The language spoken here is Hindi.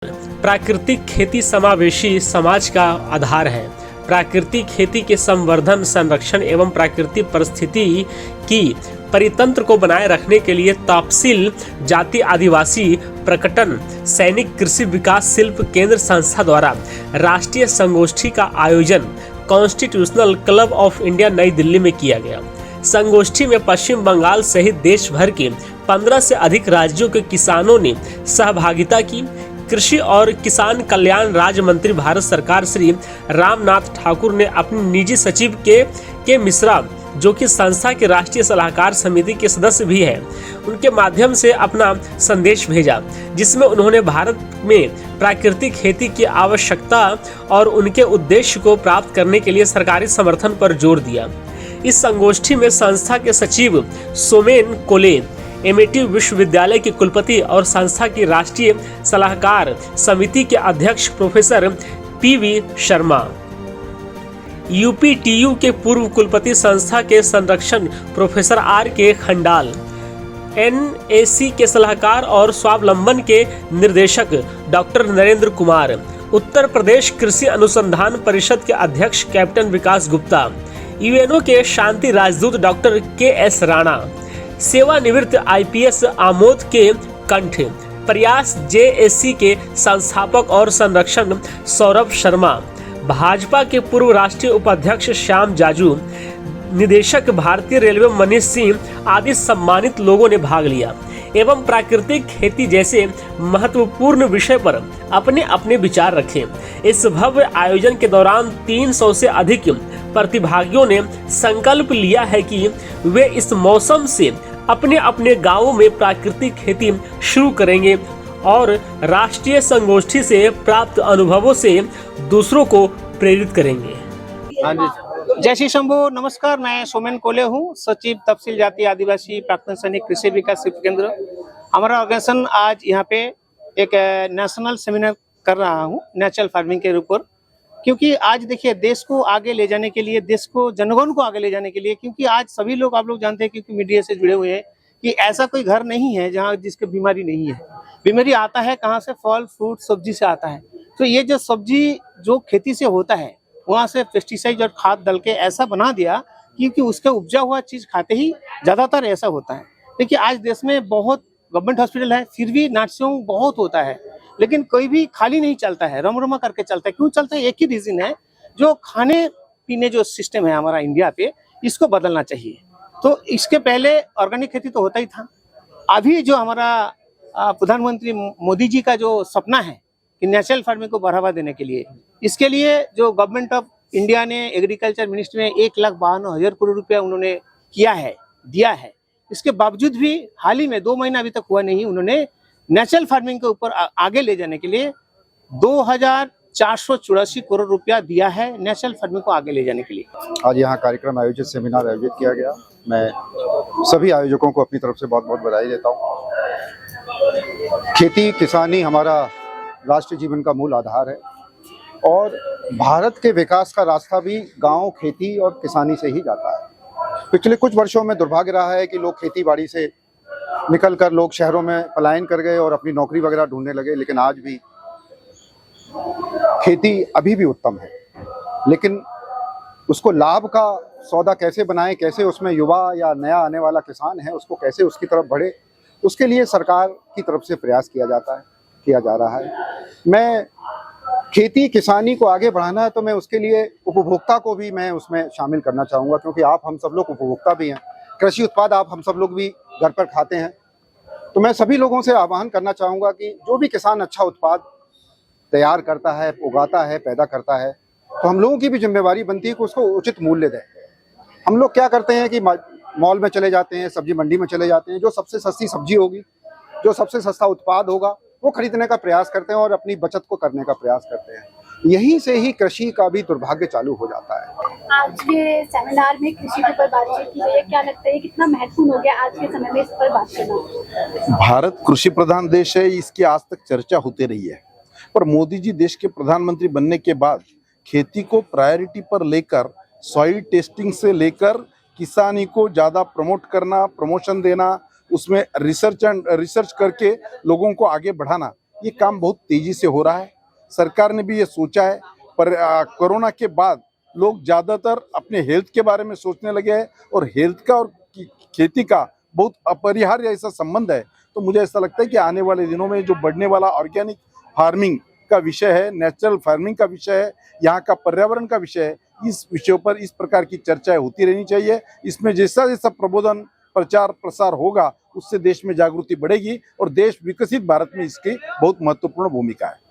प्राकृतिक खेती समावेशी समाज का आधार है। प्राकृतिक खेती के संवर्धन, संरक्षण एवं प्राकृतिक परिस्थिति की परितंत्र को बनाए रखने के लिए तपसील जाति आदिवासी प्रकटन सैनिक कृषि विकास शिल्प केंद्र संस्था द्वारा राष्ट्रीय संगोष्ठी का आयोजन कॉन्स्टिट्यूशनल क्लब ऑफ इंडिया नई दिल्ली में किया गया। संगोष्ठी में पश्चिम बंगाल सहित देश भर के 15 से अधिक राज्यों के किसानों ने सहभागिता की। कृषि और किसान कल्याण राज्य मंत्री भारत सरकार श्री रामनाथ ठाकुर ने अपने निजी सचिव के मिश्रा, जो कि संस्था के राष्ट्रीय सलाहकार समिति के सदस्य भी हैं, उनके माध्यम से अपना संदेश भेजा, जिसमें उन्होंने भारत में प्राकृतिक खेती की आवश्यकता और उनके उद्देश्य को प्राप्त करने के लिए सरकारी समर्थन पर जोर दिया। इस संगोष्ठी में संस्था के सचिव सोमेन कोले, एमआईटी विश्वविद्यालय के कुलपति और संस्था की राष्ट्रीय सलाहकार समिति के अध्यक्ष प्रोफेसर पीवी शर्मा, यूपीटीयू के पूर्व कुलपति संस्था के संरक्षण प्रोफेसर आर.के. खंडाल, एनएसी के सलाहकार और स्वावलंबन के निर्देशक डॉक्टर नरेंद्र कुमार, उत्तर प्रदेश कृषि अनुसंधान परिषद के अध्यक्ष कैप्टन विकास गुप्ता, यूएनओ के शांति राजदूत डॉक्टर के.एस. राणा, सेवानिवृत्त आईपीएस आमोद के कंठ, प्रयास जेएसी के संस्थापक और संरक्षण सौरभ शर्मा, भाजपा के पूर्व राष्ट्रीय उपाध्यक्ष श्याम जाजू, निदेशक भारतीय रेलवे मनीष सिंह आदि सम्मानित लोगों ने भाग लिया एवं प्राकृतिक खेती जैसे महत्वपूर्ण विषय पर अपने अपने विचार रखे। इस भव्य आयोजन के दौरान 300 से अधिक प्रतिभागियों ने संकल्प लिया है कि वे इस मौसम से अपने अपने गांवों में प्राकृतिक खेती शुरू करेंगे और राष्ट्रीय संगोष्ठी से प्राप्त अनुभवों से दूसरों को प्रेरित करेंगे। जय श्री शंभू, नमस्कार। मैं सोमेन कोले हूँ, सचिव तपसील जाति आदिवासी प्राक्तन सैनिक कृषि विकास शिल्प केंद्र। हमारा ऑर्गेनाइजेशन आज यहाँ पे एक नेशनल सेमिनार कर रहा हूँ नेचुरल फार्मिंग के ऊपर, क्योंकि आज देखिए देश को आगे ले जाने के लिए, देश को जनगण को आगे ले जाने के लिए, क्योंकि आज सभी लोग, आप लोग जानते हैं क्योंकि मीडिया से जुड़े हुए हैं, कि ऐसा कोई घर नहीं है जहाँ जिसके बीमारी नहीं है। बीमारी आता है कहाँ से? फल फ्रूट सब्जी से आता है। तो ये जो सब्जी जो खेती से होता है, वहाँ से पेस्टिसाइड और खाद डाल के ऐसा बना दिया क्योंकि उसका उपजा हुआ चीज खाते ही ज्यादातर ऐसा होता है। देखिए आज देश में बहुत गवर्नमेंट हॉस्पिटल है, फिर भी नर्सिंग बहुत होता है, लेकिन कोई भी खाली नहीं चलता है, रमरमा करके चलता है। क्यों चलता है? एक ही रीजन है, जो खाने पीने जो सिस्टम है हमारा इंडिया पे, इसको बदलना चाहिए। तो इसके पहले ऑर्गेनिक खेती तो होता ही था। अभी जो हमारा प्रधानमंत्री मोदी जी का जो सपना है कि नेचुरल फार्मिंग को बढ़ावा देने के लिए, इसके लिए जो गवर्नमेंट ऑफ इंडिया ने एग्रीकल्चर मिनिस्ट्री में 1,52,000 करोड़ रुपया उन्होंने किया है, दिया है। इसके बावजूद भी हाल ही में 2 महीना अभी तक हुआ नहीं, उन्होंने नेचुरल फार्मिंग के ऊपर आगे ले जाने के लिए 2,484 करोड़ रुपया दिया है नेचुरल फार्मिंग को आगे ले जाने के लिए। आज यहाँ कार्यक्रम आयोजित, सेमिनार आयोजित किया गया। मैं सभी आयोजकों को अपनी तरफ से बहुत बहुत बधाई देता हूँ। खेती किसानी हमारा राष्ट्रीय जीवन का मूल आधार है और भारत के विकास का रास्ता भी गांव, खेती और किसानी से ही जाता है। पिछले कुछ वर्षों में दुर्भाग्य रहा है कि लोग खेती बाड़ी से निकलकर लोग शहरों में पलायन कर गए और अपनी नौकरी वगैरह ढूंढने लगे, लेकिन आज भी खेती अभी भी उत्तम है। लेकिन उसको लाभ का सौदा कैसे बनाएं, कैसे उसमें युवा या नया आने वाला किसान है उसको कैसे उसकी तरफ बढ़े, उसके लिए सरकार की तरफ से प्रयास किया जा रहा है। मैं खेती किसानी को आगे बढ़ाना है तो मैं उसके लिए उपभोक्ता को भी मैं उसमें शामिल करना चाहूँगा, क्योंकि आप हम सब लोग उपभोक्ता भी हैं। कृषि उत्पाद आप हम सब लोग भी घर पर खाते हैं। तो मैं सभी लोगों से आह्वान करना चाहूँगा कि जो भी किसान अच्छा उत्पाद तैयार करता है, उगाता है, पैदा करता है, तो हम लोगों की भी जिम्मेवारी बनती है कि उसको उचित मूल्य दें। हम लोग क्या करते हैं कि मॉल में चले जाते हैं, सब्जी मंडी में चले जाते हैं, जो सबसे सस्ती सब्जी होगी, जो सबसे सस्ता उत्पाद होगा, वो खरीदने का प्रयास करते हैं और अपनी बचत को करने का प्रयास करते हैं। यहीं से ही कृषि का भी दुर्भाग्य चालू हो जाता है। आज के सेमिनार में कृषि के ऊपर बातचीत की गई है, क्या लगता है कितना महत्वपूर्ण हो गया आज के समय में इस पर बात करना? भारत कृषि प्रधान देश है, इसकी आज तक चर्चा होती रही है, पर मोदी जी देश के प्रधानमंत्री बनने के बाद खेती को प्रायोरिटी पर लेकर, सॉइल टेस्टिंग से लेकर किसानी को ज्यादा प्रमोट करना, प्रमोशन देना, उसमें रिसर्च करके लोगों को आगे बढ़ाना, ये काम बहुत तेजी से हो रहा है। सरकार ने भी ये सोचा है, पर कोरोना के बाद लोग ज़्यादातर अपने हेल्थ के बारे में सोचने लगे हैं और हेल्थ का और खेती का बहुत अपरिहार्य ऐसा संबंध है। तो मुझे ऐसा लगता है कि आने वाले दिनों में जो बढ़ने वाला ऑर्गेनिक फार्मिंग का विषय है, नेचुरल फार्मिंग का विषय है, यहाँ का पर्यावरण का विषय है, इस विषयों पर इस प्रकार की चर्चाएं होती रहनी चाहिए। इसमें जैसा जैसा प्रबोधन प्रचार प्रसार होगा, उससे देश में जागृति बढ़ेगी और देश विकसित भारत में इसकी बहुत महत्वपूर्ण भूमिका है।